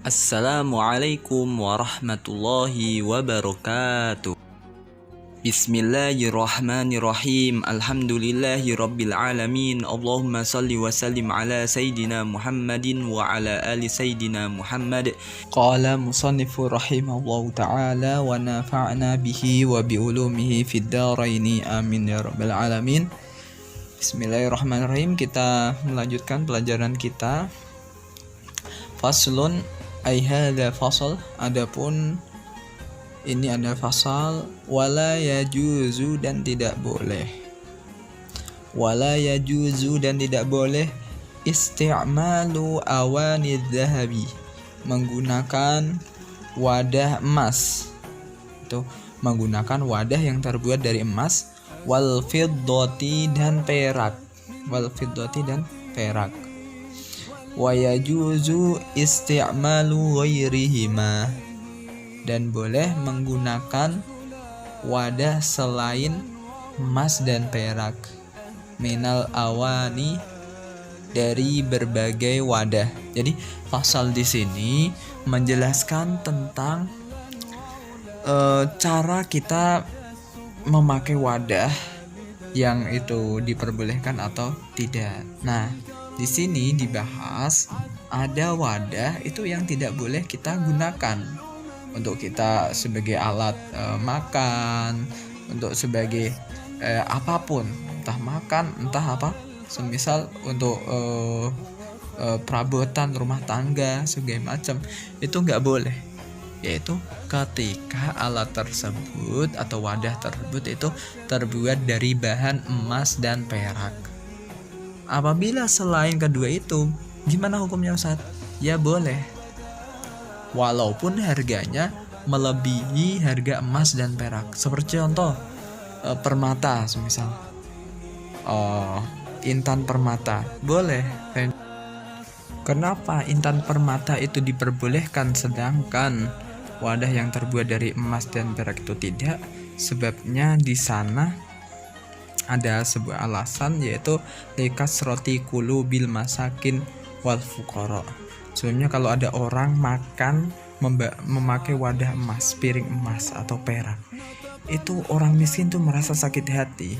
Assalamualaikum warahmatullahi wabarakatuh. Bismillahirrahmanirrahim. Alhamdulillahi rabbil alamin. Allahumma salli wa sallim ala Sayyidina Muhammadin wa ala ali Sayyidina Muhammad. Qala musannifu rahimahullahu ta'ala wa nafa'na bihi wa bi'ulumihi fid dharaini amin ya rabbil alamin. Bismillahirrahmanirrahim. Kita melanjutkan pelajaran kita. Faslun ay hadza fasal, adapun ini ada fasal. Wala yajuzu, dan tidak boleh. Wala yajuzu, dan tidak boleh isti'malu awani dzahabi, menggunakan wadah emas. Itu menggunakan wadah yang terbuat dari emas, wal fiddati, dan perak. Wal fiddati, dan perak. Wa yajuzu isti'malu ghairihima, dan boleh menggunakan wadah selain emas dan perak, minal awani, dari berbagai wadah. Jadi pasal di sini menjelaskan tentang cara kita memakai wadah yang itu diperbolehkan atau tidak. Nah, di sini dibahas ada wadah itu yang tidak boleh kita gunakan untuk kita sebagai alat makan, untuk sebagai apapun, entah makan, entah apa, semisal untuk perabotan rumah tangga segala macam, itu nggak boleh. Yaitu ketika alat tersebut atau wadah tersebut itu terbuat dari bahan emas dan perak. Apabila selain kedua itu, gimana hukumnya Ustaz? Ya boleh, walaupun harganya melebihi harga emas dan perak. Seperti contoh permata, semisal intan permata, boleh. Kenapa intan permata itu diperbolehkan sedangkan wadah yang terbuat dari emas dan perak itu tidak? Sebabnya di sana ada sebuah alasan, yaitu likasroti qulubil masakin wal fuqara. Sebenarnya kalau ada orang makan memakai wadah emas, piring emas atau perak, itu orang miskin tuh merasa sakit hati.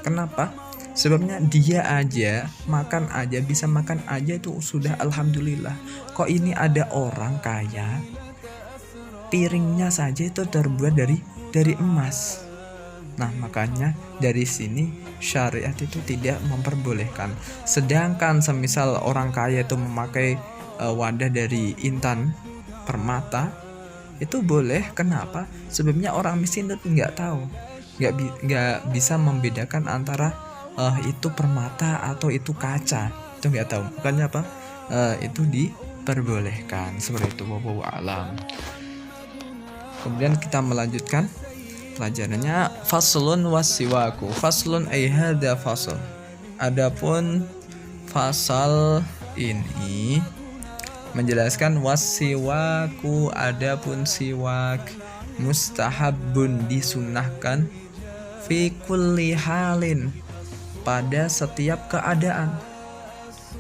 Kenapa? Sebabnya dia aja bisa makan aja itu sudah alhamdulillah. Kok ini ada orang kaya piringnya saja itu terbuat dari emas. Nah, makanya dari sini syariat itu tidak memperbolehkan. Sedangkan semisal orang kaya itu memakai wadah dari intan permata, itu boleh. Kenapa? Sebabnya orang miskin itu nggak tahu, nggak bisa membedakan antara itu permata atau itu kaca, itu nggak tahu. Bukannya apa? Itu diperbolehkan. Seperti itu, wallahu alam. Kemudian kita melanjutkan pelajarannya. Faslun wasiwaku. Faslun ay hadza fasl. Adapun fasal ini menjelaskan wasiwaku, adapun siwak mustahabun, disunahkan, fi kulli halin, pada setiap keadaan.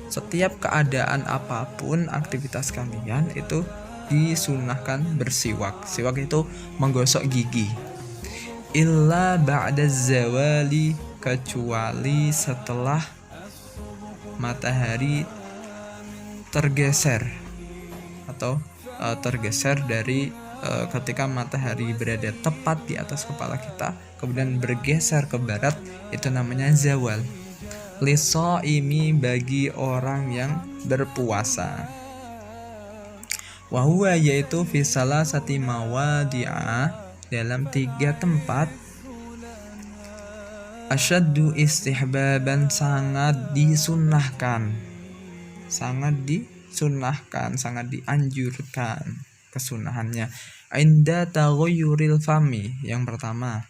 Setiap keadaan apapun aktivitas kalian itu disunahkan bersiwak. Siwak itu menggosok gigi. Illa ba'da zawali, kecuali setelah matahari tergeser atau tergeser dari ketika matahari berada tepat di atas kepala kita kemudian bergeser ke barat, itu namanya zawal. Lisaimi, bagi orang yang berpuasa. Wahuwa, yaitu fi salasati mawadi'a, dalam 3 tempat. Asyaddu istihbaban, sangat disunahkan, sangat dianjurkan kesunahannya. Inda taghayyuril fami, yang pertama.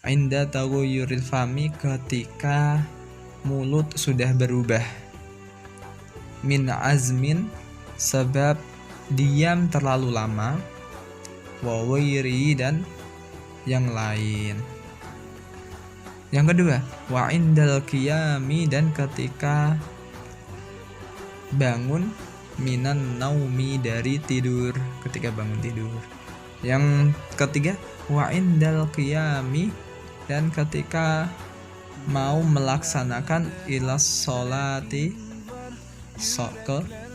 Inda taghayyuril fami, ketika mulut sudah berubah. Min azmin, sebab diam terlalu lama. Wa ghairi, dan yang lain. Yang kedua, wa indal qiyami, dan ketika bangun minan naumi, dari tidur, ketika bangun tidur. Yang ketiga, wa indal qiyami, dan ketika mau melaksanakan ilas sholati,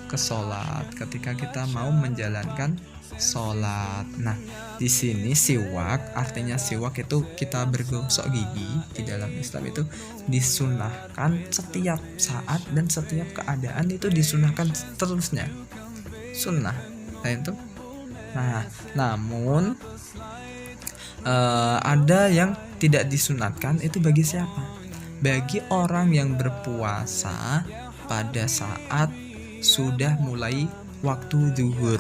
ke sholat, ketika kita mau menjalankan sholat. Nah, di sini siwak, artinya siwak itu kita bergosok gigi di dalam Islam itu disunahkan setiap saat dan setiap keadaan, itu disunahkan terusnya, sunnah. Nah, namun ada yang tidak disunatkan, itu bagi siapa? Bagi orang yang berpuasa pada saat sudah mulai waktu zuhur.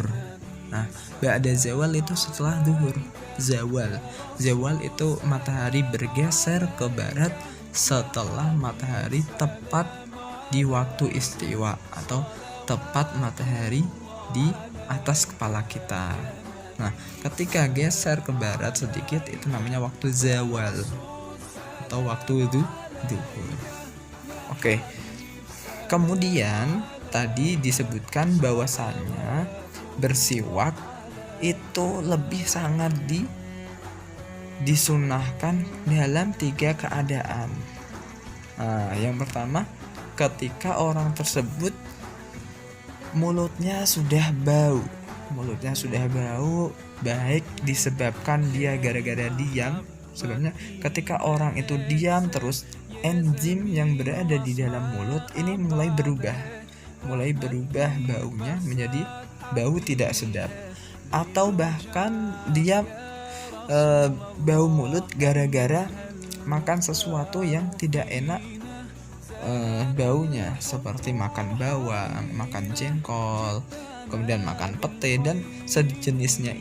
Nah, ba'da zawal itu setelah zuhur. Zawal itu matahari bergeser ke barat setelah matahari tepat di waktu istiwa, atau tepat matahari di atas kepala kita. Nah, ketika geser ke barat sedikit, itu namanya waktu zawal atau waktu zuhur. Oke. Kemudian tadi disebutkan bahwasannya bersiwak itu lebih sangat disunahkan dalam 3 keadaan. Nah, yang pertama, ketika orang tersebut mulutnya sudah bau, baik disebabkan dia gara-gara diam. Sebabnya ketika orang itu diam terus, enzim yang berada di dalam mulut ini mulai berubah baunya menjadi bau tidak sedap, atau bahkan dia bau mulut gara-gara makan sesuatu yang tidak enak baunya, seperti makan bawang, makan jengkol, kemudian makan pete dan sejenisnya.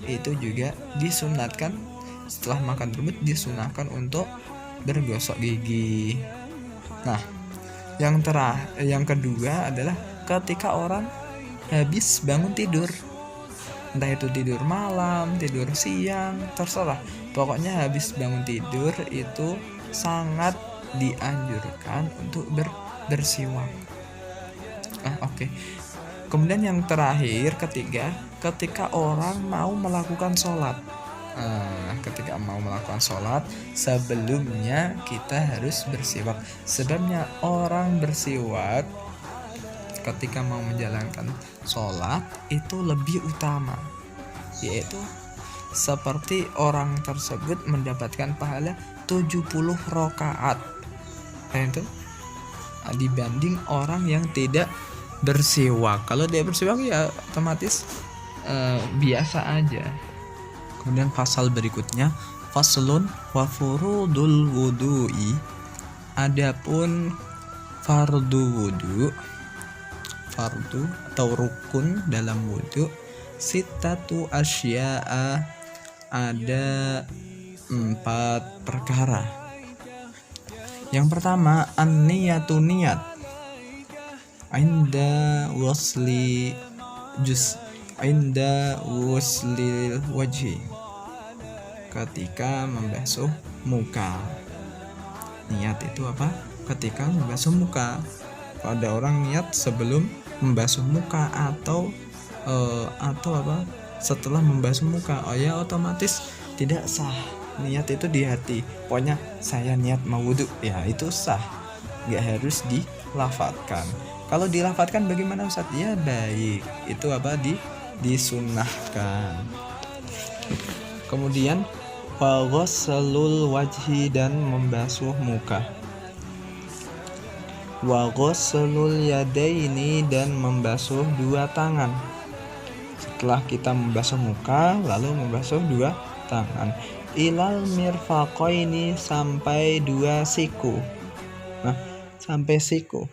Itu juga disunatkan. Setelah makan tersebut disunahkan untuk bergosok gigi. Nah, yang kedua adalah ketika orang habis bangun tidur, entah itu tidur malam, tidur siang, terserah. Pokoknya habis bangun tidur itu sangat dianjurkan untuk bersiwak. Oke. Kemudian yang terakhir, ketiga, ketika orang mau melakukan sholat. Ketika mau melakukan sholat, sebelumnya kita harus bersiwak. Sebabnya orang bersiwak ketika mau menjalankan sholat itu lebih utama, yaitu seperti orang tersebut mendapatkan pahala 70 rakaat itu dibanding orang yang tidak bersiwak. Kalau dia bersiwak ya otomatis biasa aja. Kemudian pasal berikutnya, faslun wa furudul wudu'i, adapun fardu atau rukun dalam wudu, sittatu asya'a, ada 4 perkara. Yang pertama, an-niyatu, niat, inda wasli wajhi, ketika membasuh muka. Niat itu apa? Ketika membasuh muka. Ada orang niat sebelum membasuh muka atau setelah membasuh muka, ya otomatis tidak sah. Niat itu di hati, pokoknya saya niat mau wudu, ya itu sah, nggak harus dilafadzkan. Kalau dilafadzkan bagaimana Ustaz? Ya baik, itu disunahkan. Kemudian wa ghusslul wajhi, dan membasuh muka. Wa ghusslul yadaini, dan membasuh 2 tangan. Setelah kita membasuh muka, lalu membasuh 2 tangan. Ilal mirfaqaini, sampai 2 siku. Nah, sampai siku.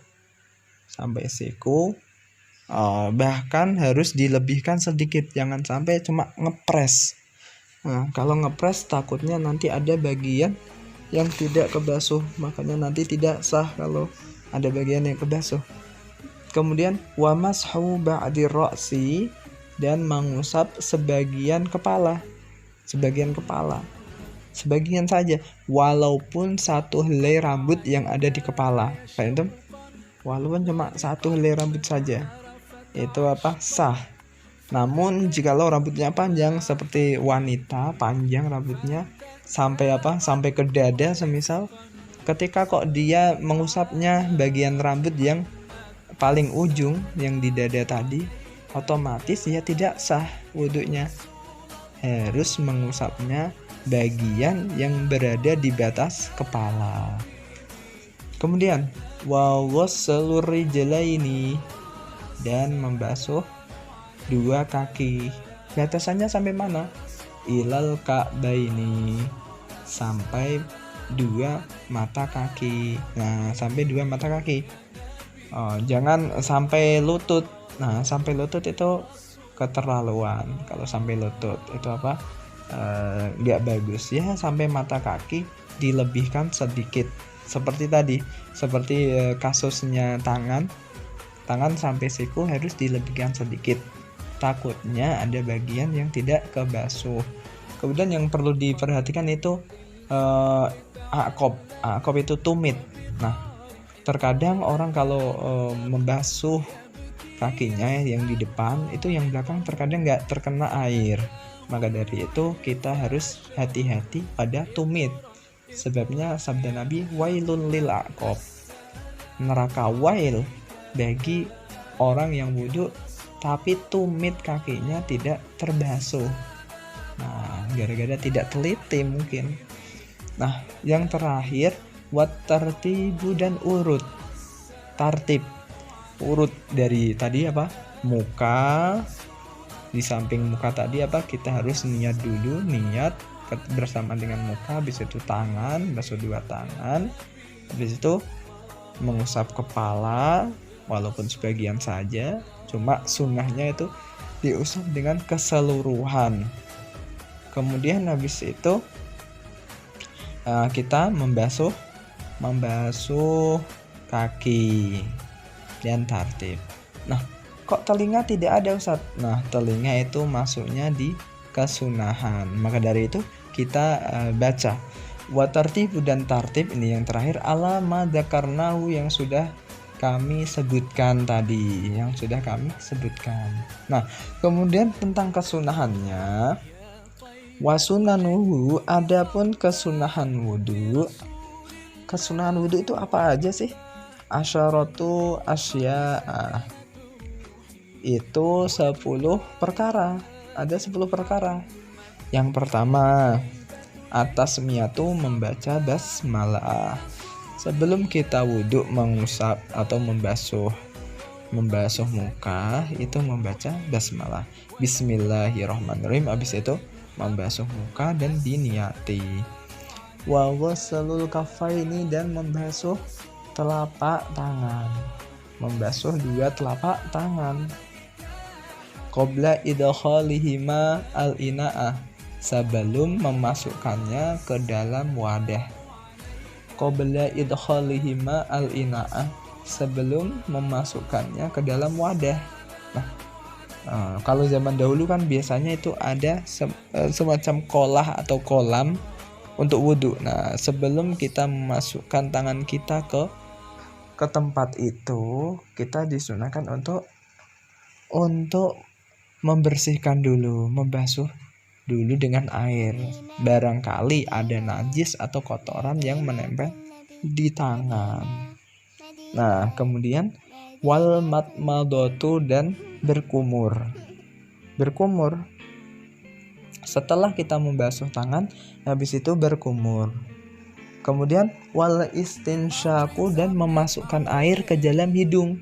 Bahkan harus dilebihkan sedikit, jangan sampai cuma ngepres. Nah, kalau ngepres takutnya nanti ada bagian yang tidak kebasuh, makanya nanti tidak sah kalau ada bagian yang kebasuh. Kemudian wa mashu ba'di ra'si, dan mengusap sebagian kepala. Sebagian saja, walaupun 1 helai rambut yang ada di kepala. Paham? Walaupun cuma 1 helai rambut saja. itu apa? Sah. Namun jikalau rambutnya panjang seperti wanita, panjang rambutnya sampai apa? Sampai ke dada semisal, ketika kok dia mengusapnya bagian rambut yang paling ujung yang di dada tadi, otomatis dia tidak sah wudhunya. Harus mengusapnya bagian yang berada di batas kepala. Kemudian wa ghussalur rijlaini, dan membasuh dua kaki. Batasannya sampai mana? Ilal ka'baini, sampai dua mata kaki. Nah, sampai dua mata kaki. Jangan sampai lutut. Nah, sampai lutut itu keterlaluan. Kalau sampai lutut itu apa? Nggak bagus ya. Sampai mata kaki dilebihkan sedikit. Seperti tadi, seperti kasusnya tangan sampai siku harus dilebihkan sedikit. Takutnya ada bagian yang tidak kebasuh. Kemudian yang perlu diperhatikan itu akop itu tumit. Nah, terkadang orang kalau membasuh kakinya yang di depan, itu yang belakang terkadang nggak terkena air. Maka dari itu kita harus hati-hati pada tumit. Sebabnya sabda Nabi, wailun lil aqab, neraka wail bagi orang yang wudhu tapi tumit kakinya tidak terbasuh. Nah, gara-gara tidak teliti mungkin. Nah, yang terakhir wat tartibu dan urut. Tartib, urut dari tadi apa? Muka. Di samping muka tadi apa? Kita harus niat dulu, niat bersama dengan muka, habis itu tangan, basuh dua tangan, habis itu mengusap kepala walaupun sebagian saja, cuma sunnahnya itu diusap dengan keseluruhan. Kemudian habis itu kita membasuh kaki dan tartib. Nah, kok telinga tidak ada, Ustaz? Nah, telinga itu masuknya di kesunahan. Maka dari itu kita baca wa tartib dan tartib ini yang terakhir ala ma dzakarnahu, yang sudah kami sebutkan tadi, Nah, kemudian tentang kesunahannya, wasunanuhu, adapun kesunahan wudu. Kesunahan wudu itu apa aja sih? Asyaratu asya, itu 10 perkara. Ada 10 perkara. Yang pertama, atasmiyatu, membaca basmalah. Sebelum kita wudhu, mengusap atau membasuh muka, itu membaca basmalah, bismillahirrahmanirrahim. Habis itu membasuh muka dan diniati. Wa ghussalul kaffaini, dan membasuh telapak tangan, membasuh dua telapak tangan. Qabla idkhalihima al-ina'ah, sebelum memasukkannya ke dalam wadah. Qabla idkhalihima al-ina'ah, sebelum memasukkannya ke dalam wadah. Nah, kalau zaman dahulu kan biasanya itu ada semacam kolah atau kolam untuk wudhu. Nah, sebelum kita memasukkan tangan kita ke tempat itu, kita disunahkan untuk membersihkan dulu, membasuh dulu dengan air. Barangkali ada najis atau kotoran yang menempel di tangan. Nah, kemudian wal matmadatu, dan berkumur. Setelah kita membasuh tangan, habis itu berkumur. Kemudian wal istinsyaku, dan memasukkan air ke dalam hidung.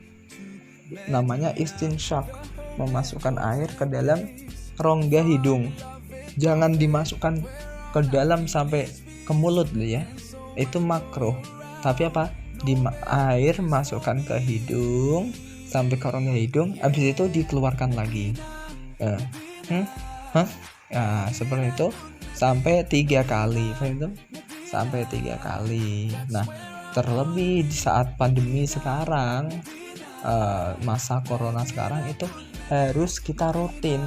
Namanya istinsyak, memasukkan air ke dalam rongga hidung. Jangan dimasukkan ke dalam sampai ke mulut loh ya. Itu makruh. Tapi apa? Air masukkan ke hidung sampai ke rongga hidung, habis itu dikeluarkan lagi. Seperti itu sampai 3 kali. Sampai 3 kali. Nah, terlebih di saat pandemi sekarang, masa corona sekarang, itu harus kita rutin.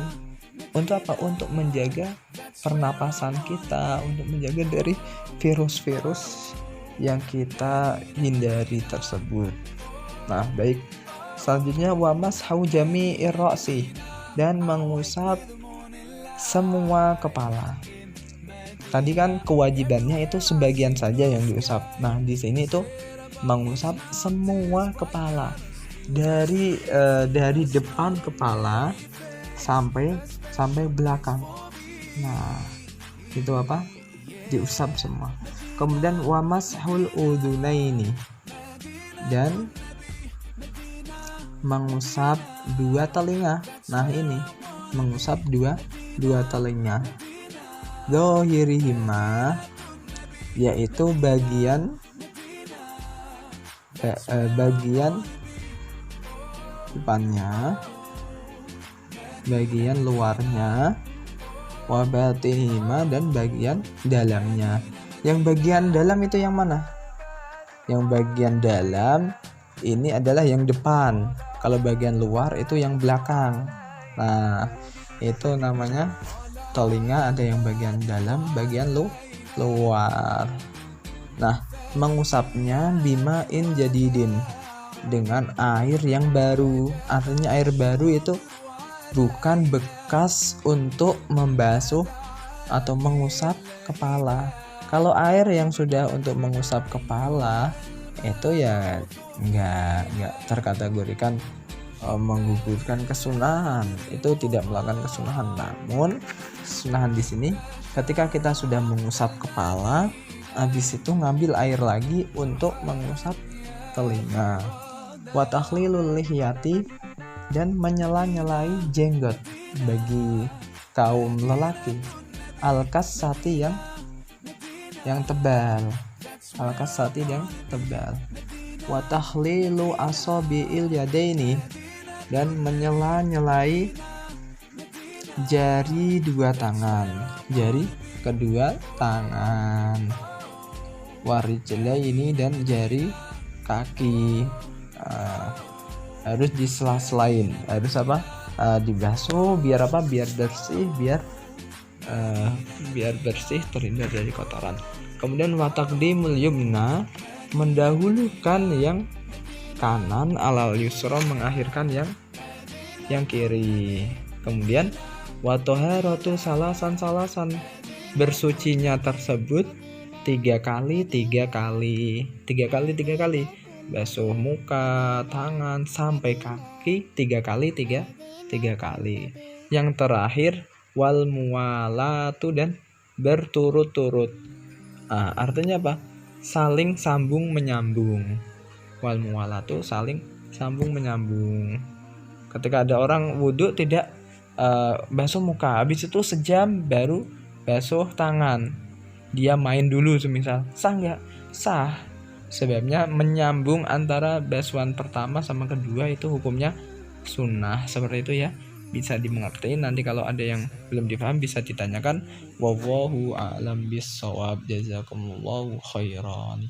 Untuk apa? Untuk menjaga pernapasan kita, untuk menjaga dari virus-virus yang kita hindari tersebut. Nah, baik, Selanjutnya wa mashu jami'ir ra'si, dan mengusap semua kepala. Tadi kan kewajibannya itu sebagian saja yang diusap. Nah, di sini itu mengusap semua kepala. Dari depan kepala sampai belakang. Nah, itu apa? Diusap semua. Kemudian wa mashul udhunaini, dan mengusap dua telinga. Nah, ini mengusap dua telinga. Zahirihima, yaitu bagian depannya, bagian luarnya, wa batinihima, dan bagian dalamnya. Yang bagian dalam itu yang mana? Yang bagian dalam ini adalah yang depan. Kalau bagian luar itu yang belakang. Nah, itu namanya telinga, ada yang bagian dalam, bagian luar. Nah, mengusapnya bima'in jadidin, dengan air yang baru. Artinya air baru itu bukan bekas untuk membasuh atau mengusap kepala. Kalau air yang sudah untuk mengusap kepala itu ya nggak terkategorikan menggugurkan kesunahan, itu tidak melakukan kesunahan. Namun kesunahan di sini ketika kita sudah mengusap kepala, habis itu ngambil air lagi untuk mengusap telinga. Wa takhlilul lihyati, dan menyela-nyelai jenggot bagi kaum lelaki. Al-kasati, yang tebal. Al-kasati, yang tebal. Wa takhlilu asabi'il yadaini, dan menyela-nyelai jari dua tangan, jari kedua tangan. Warijlaini, dan jari kaki. Harus disela-selain, harus dibasuh biar biar bersih, biar bersih, terhindar dari kotoran. Kemudian wa taqdimul yumna, mendahulukan yang kanan, alal yusra, mengakhirkan yang kiri. Kemudian wa taharatu salasan, bersucinya tersebut 3 kali. Basuh muka, tangan, sampai kaki 3 kali. Yang terakhir wal muwalatu, dan berturut-turut. Artinya apa? Saling sambung menyambung. Wal muwalatu, saling sambung menyambung. Ketika ada orang wudhu tidak basuh muka, habis itu sejam baru basuh tangan, dia main dulu semisal, sah nggak? Sah. Sebabnya menyambung antara basuhan pertama sama kedua itu hukumnya sunnah. Seperti itu ya, bisa dimengerti. Nanti kalau ada yang belum dipaham bisa ditanyakan. Wallahu a'lam bissawab. Jazakumullahu khairan.